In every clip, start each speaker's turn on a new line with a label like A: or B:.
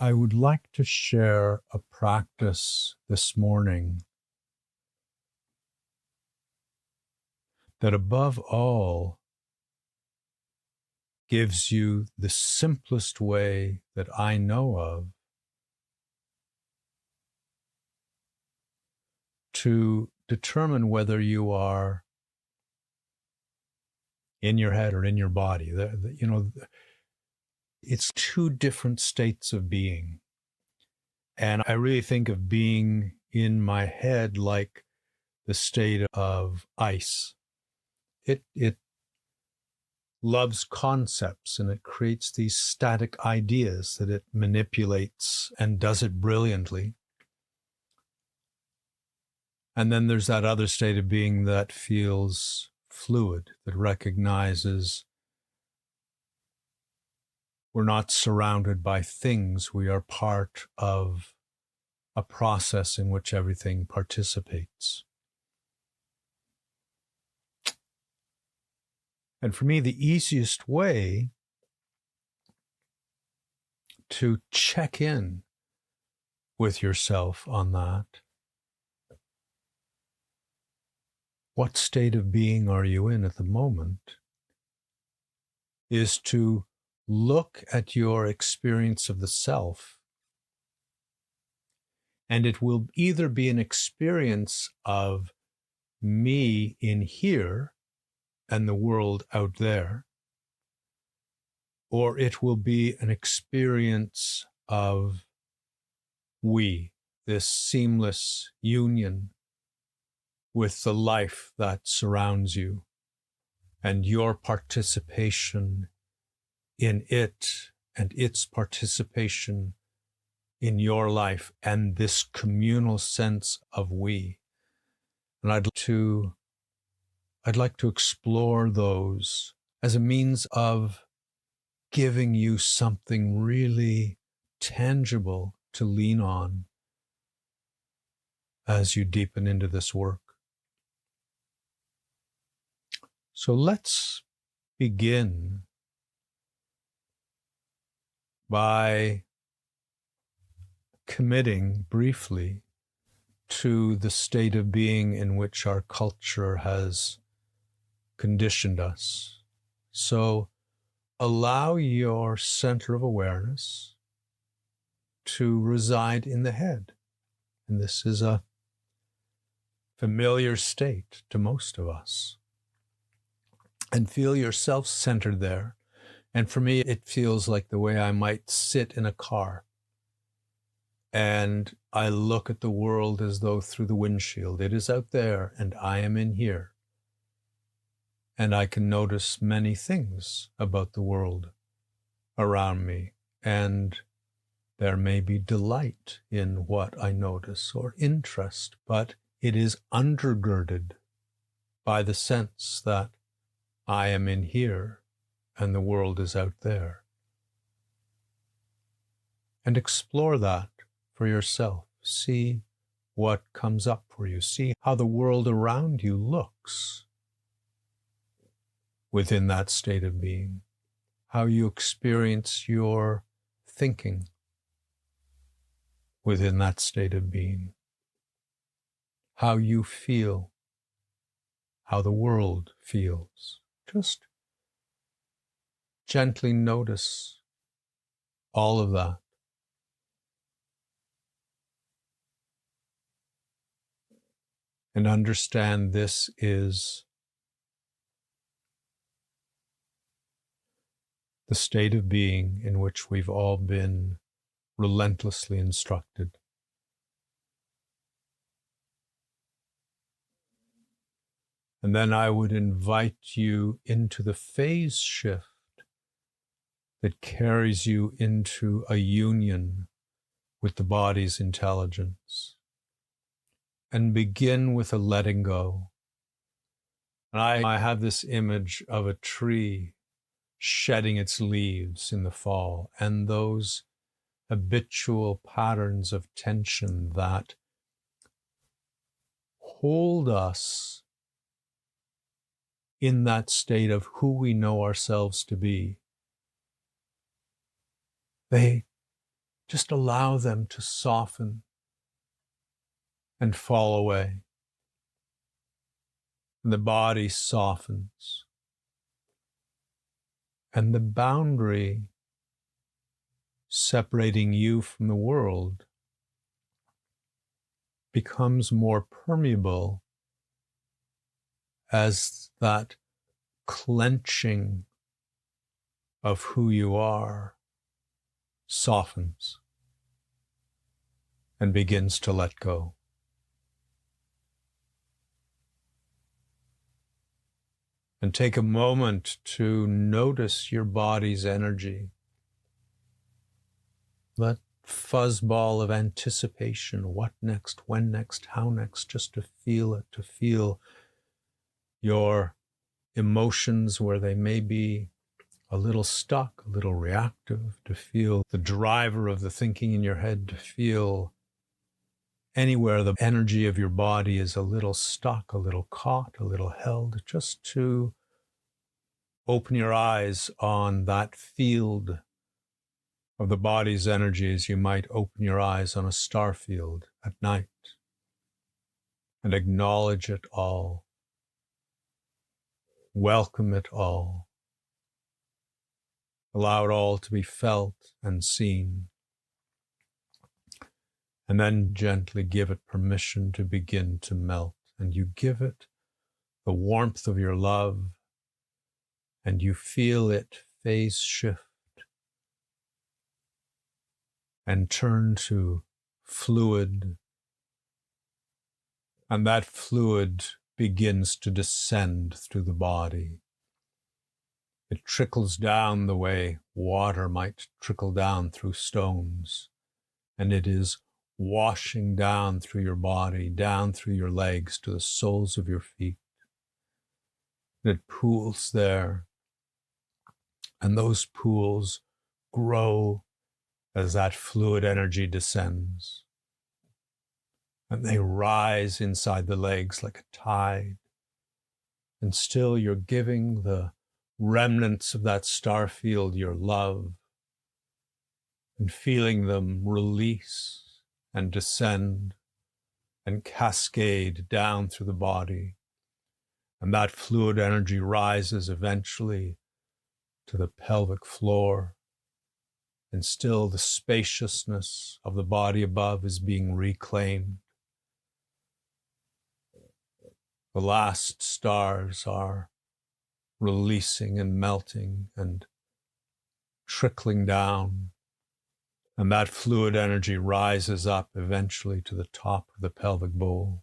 A: I would like to share a practice this morning that above all gives you the simplest way that I know of to determine whether you are in your head or in your body. It's two different states of being. And I really think of being in my head like the state of ice. It loves concepts and it creates these static ideas that it manipulates and does it brilliantly. And then there's that other state of being that feels fluid, that recognizes we're not surrounded by things. We are part of a process in which everything participates. And for me, the easiest way to check in with yourself on that, what state of being are you in at the moment, is to look at your experience of the self. And it will either be an experience of me in here and the world out there, or it will be an experience of we, this seamless union with the life that surrounds you and your participation in it and its participation in your life and this communal sense of we. And I'd like to explore those as a means of giving you something really tangible to lean on as you deepen into this work. So let's begin by committing briefly to the state of being in which our culture has conditioned us. So allow your center of awareness to reside in the head. And this is a familiar state to most of us. And feel yourself centered there. And for me, it feels like the way I might sit in a car and I look at the world as though through the windshield. It is out there and I am in here. And I can notice many things about the world around me. And there may be delight in what I notice or interest, but it is undergirded by the sense that I am in here and the world is out there. And explore that for yourself. See what comes up for you. See how the world around you looks within that state of being. How you experience your thinking within that state of being. How you feel. How the world feels. Just gently notice all of that. And understand this is the state of being in which we've all been relentlessly instructed. And then I would invite you into the phase shift that carries you into a union with the body's intelligence. And begin with a letting go. And I have this image of a tree shedding its leaves in the fall, and those habitual patterns of tension that hold us in that state of who we know ourselves to be. They just allow them to soften and fall away. And the body softens. And the boundary separating you from the world becomes more permeable as that clenching of who you are softens and begins to let go. And take a moment to notice your body's energy. That fuzzball of anticipation, what next, when next, how next, just to feel it, to feel your emotions where they may be a little stuck, a little reactive, to feel the driver of the thinking in your head, to feel anywhere the energy of your body is a little stuck, a little caught, a little held, just to open your eyes on that field of the body's energy as you might open your eyes on a star field at night, and acknowledge it all, welcome it all, allow it all to be felt and seen, and then gently give it permission to begin to melt. And you give it the warmth of your love, and you feel it phase shift and turn to fluid, and that fluid begins to descend through the body. It trickles down the way water might trickle down through stones, and it is washing down through your body, down through your legs to the soles of your feet. And it pools there, and those pools grow as that fluid energy descends. And they rise inside the legs like a tide. And still you're giving the remnants of that star field your love, and feeling them release and descend and cascade down through the body. And that fluid energy rises eventually to the pelvic floor. And still the spaciousness of the body above is being reclaimed. The last stars are releasing and melting and trickling down. And that fluid energy rises up eventually to the top of the pelvic bowl.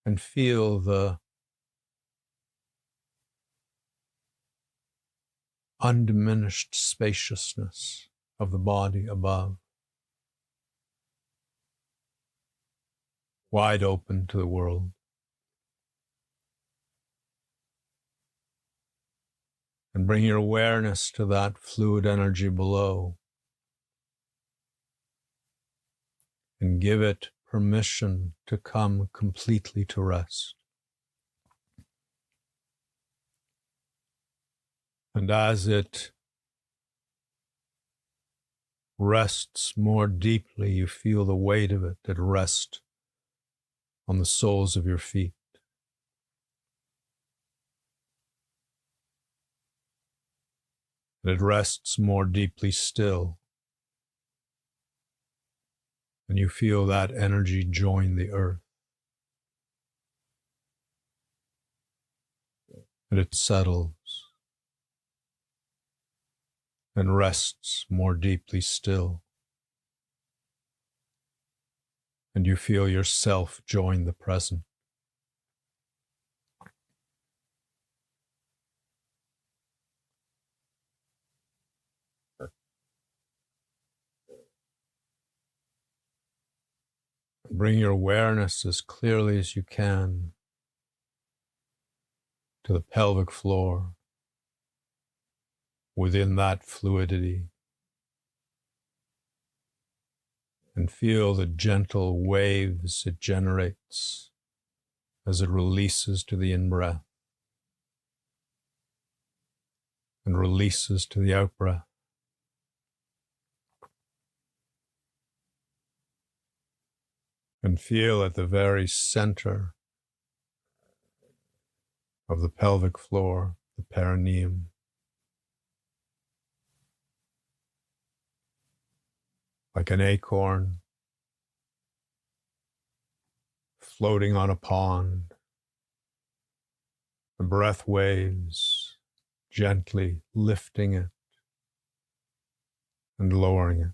A: And feel the undiminished spaciousness of the body above, wide open to the world. And bring your awareness to that fluid energy below, and give it permission to come completely to rest. And as it rests more deeply, you feel the weight of it at rest on the soles of your feet. And it rests more deeply still. And you feel that energy join the earth. And it settles and rests more deeply still. And you feel yourself join the present. Bring your awareness as clearly as you can to the pelvic floor, within that fluidity, and feel the gentle waves it generates as it releases to the in-breath, and releases to the out-breath. And feel at the very center of the pelvic floor, the perineum, like an acorn floating on a pond. The breath waves, gently lifting it and lowering it.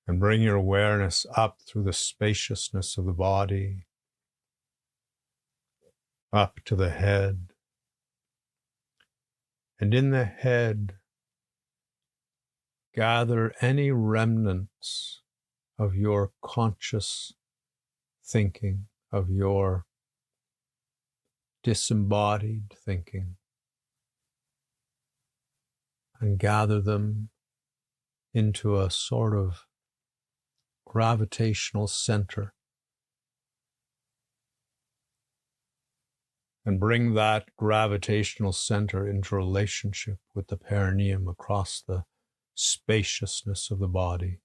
A: And bring your awareness up through the spaciousness of the body, up to the head. And in the head, gather any remnants of your conscious thinking, of your disembodied thinking, and gather them into a sort of gravitational center. And bring that gravitational center into relationship with the perineum across the spaciousness of the body.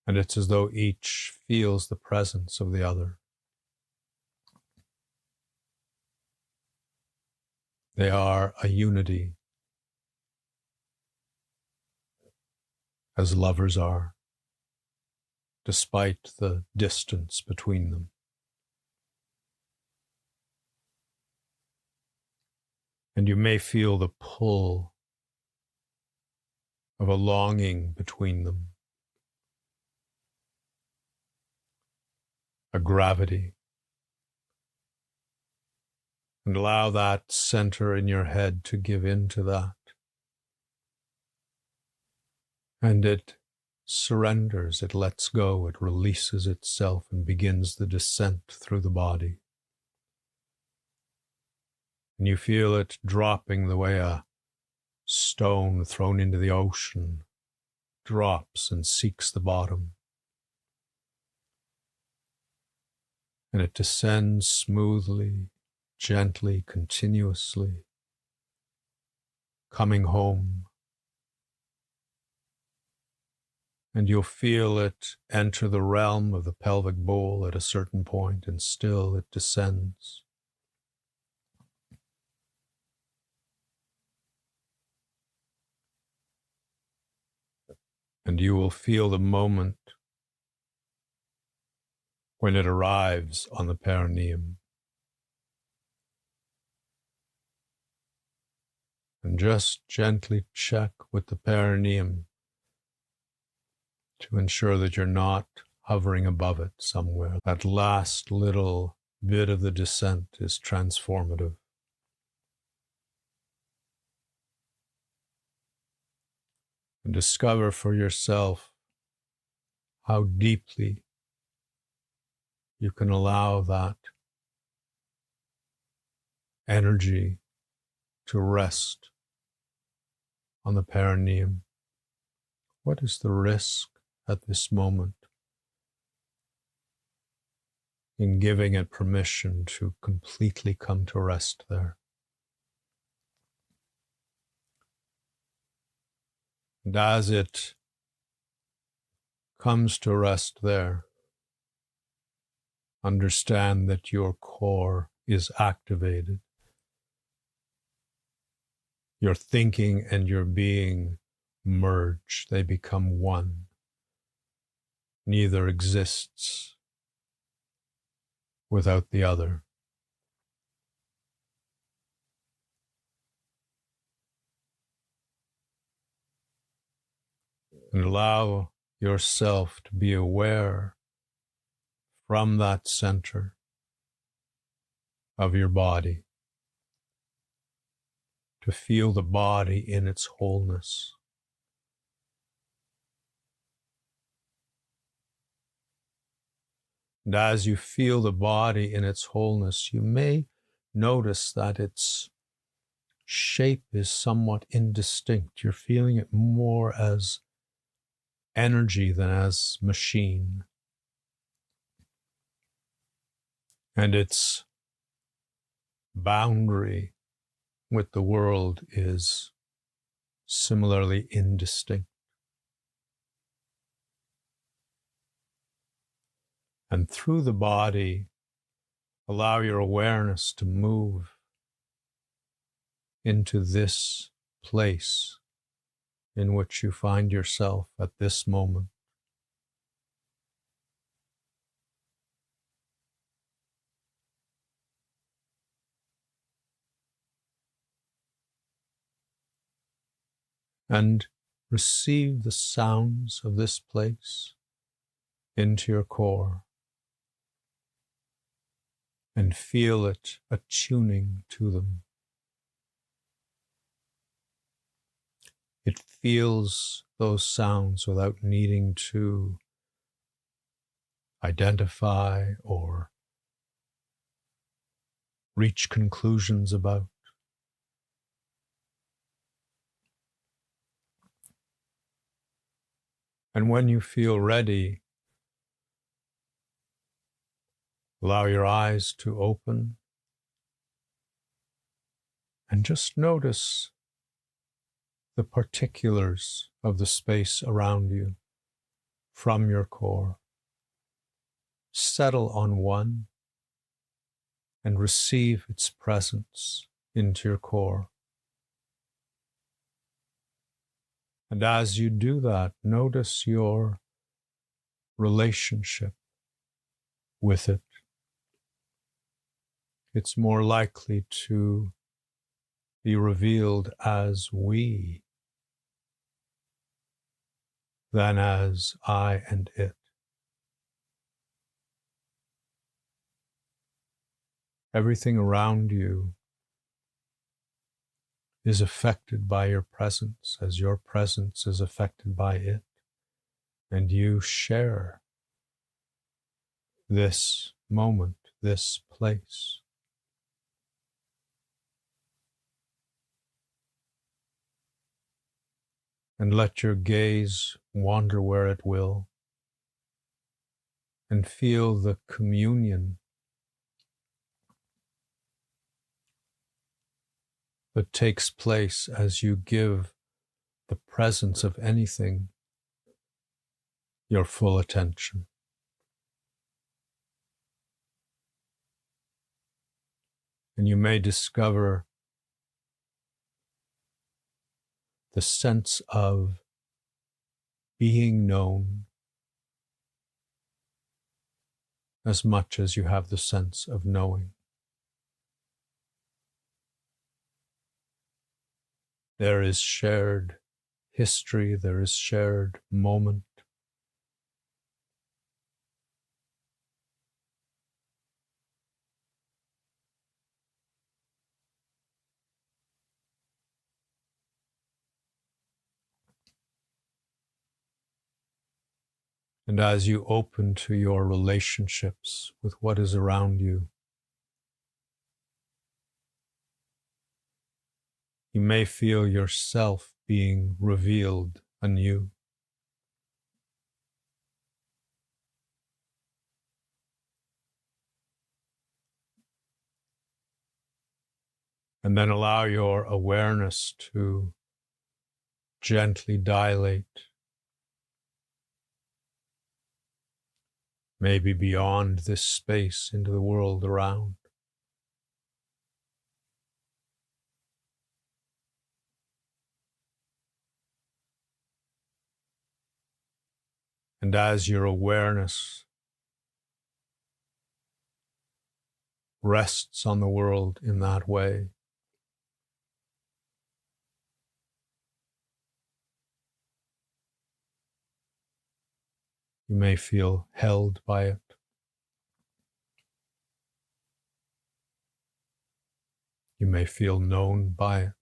A: And it's as though each feels the presence of the other. They are a unity, as lovers are, despite the distance between them. And you may feel the pull of a longing between them, a gravity. And allow that center in your head to give in to that. And it surrenders, it lets go, it releases itself and begins the descent through the body. And you feel it dropping the way a stone thrown into the ocean drops and seeks the bottom. And it descends smoothly, gently, continuously, coming home. And you'll feel it enter the realm of the pelvic bowl at a certain point, and still it descends. And you will feel the moment when it arrives on the perineum. And just gently check with the perineum to ensure that you're not hovering above it somewhere. That last little bit of the descent is transformative. And discover for yourself how deeply you can allow that energy to rest on the perineum. What is the risk at this moment in giving it permission to completely come to rest there? And as it comes to rest there, understand that your core is activated. Your thinking and your being merge. They become one. Neither exists without the other. And allow yourself to be aware from that center of your body, to feel the body in its wholeness. And as you feel the body in its wholeness, you may notice that it's shape is somewhat indistinct. You're feeling it more as energy than as machine. And its boundary with the world is similarly indistinct. And through the body, allow your awareness to move into this place in which you find yourself at this moment. And receive the sounds of this place into your core and feel it attuning to them. It feels those sounds without needing to identify or reach conclusions about. And when you feel ready, allow your eyes to open and just notice the particulars of the space around you from your core. Settle on one and receive its presence into your core. And as you do that, notice your relationship with it. It's more likely to be revealed as we than as I and it. Everything around you is affected by your presence as your presence is affected by it. And you share this moment, this place. And let your gaze wander where it will and feel the communion that takes place as you give the presence of anything your full attention. And you may discover the sense of being known as much as you have the sense of knowing. There is shared history, there is shared moment. And as you open to your relationships with what is around you, you may feel yourself being revealed anew. And then allow your awareness to gently dilate, maybe beyond this space into the world around. And as your awareness rests on the world in that way, you may feel held by it. You may feel known by it.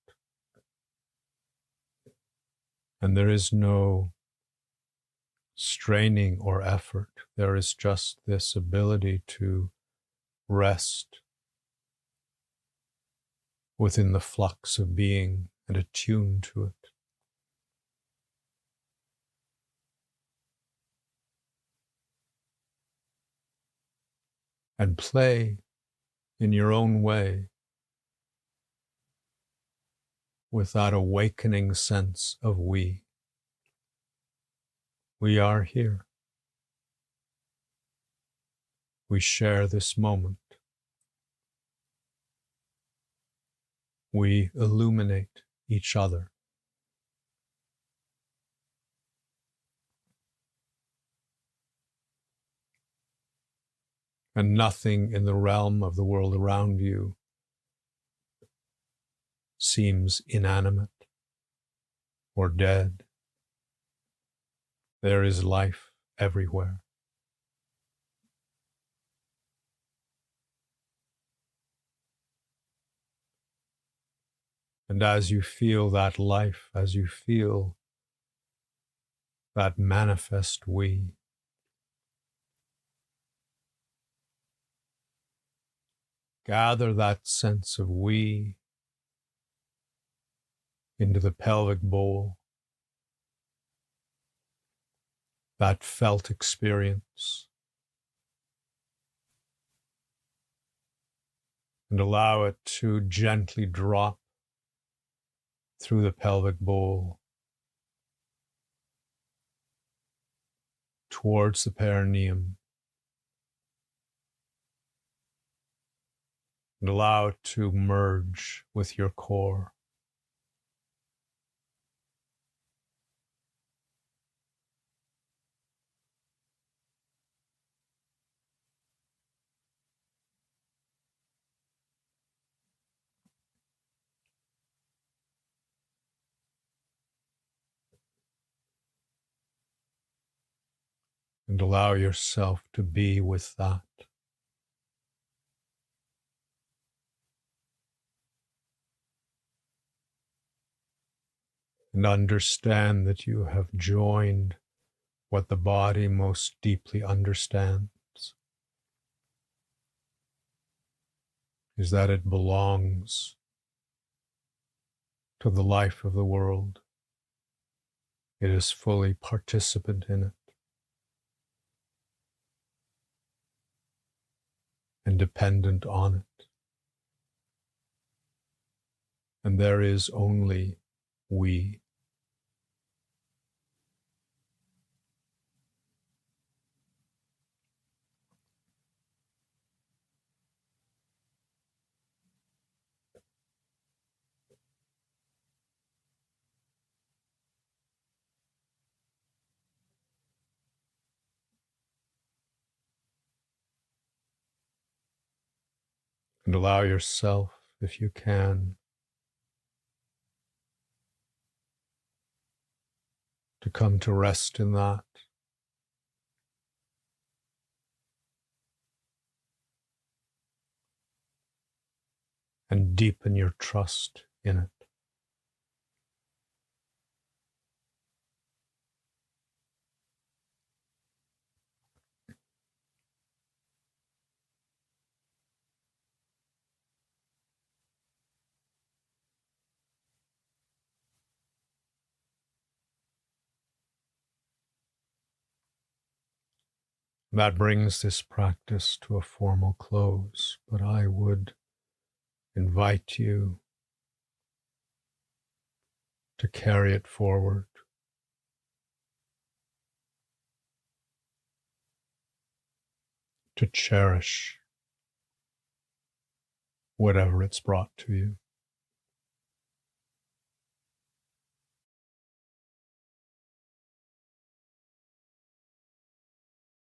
A: And there is no straining or effort. There is just this ability to rest within the flux of being and attune to it. And play in your own way with that awakening sense of we. We are here. We share this moment. We illuminate each other. And nothing in the realm of the world around you seems inanimate or dead. There is life everywhere. And as you feel that life, as you feel that manifest we, gather that sense of we into the pelvic bowl, that felt experience, and allow it to gently drop through the pelvic bowl towards the perineum, and allow it to merge with your core. And allow yourself to be with that. And understand that you have joined what the body most deeply understands, is that it belongs to the life of the world. It is fully participant in it and dependent on it. And there is only we. And allow yourself, if you can, to come to rest in that. And deepen your trust in it. That brings this practice to a formal close, but I would invite you to carry it forward, to cherish whatever it's brought to you.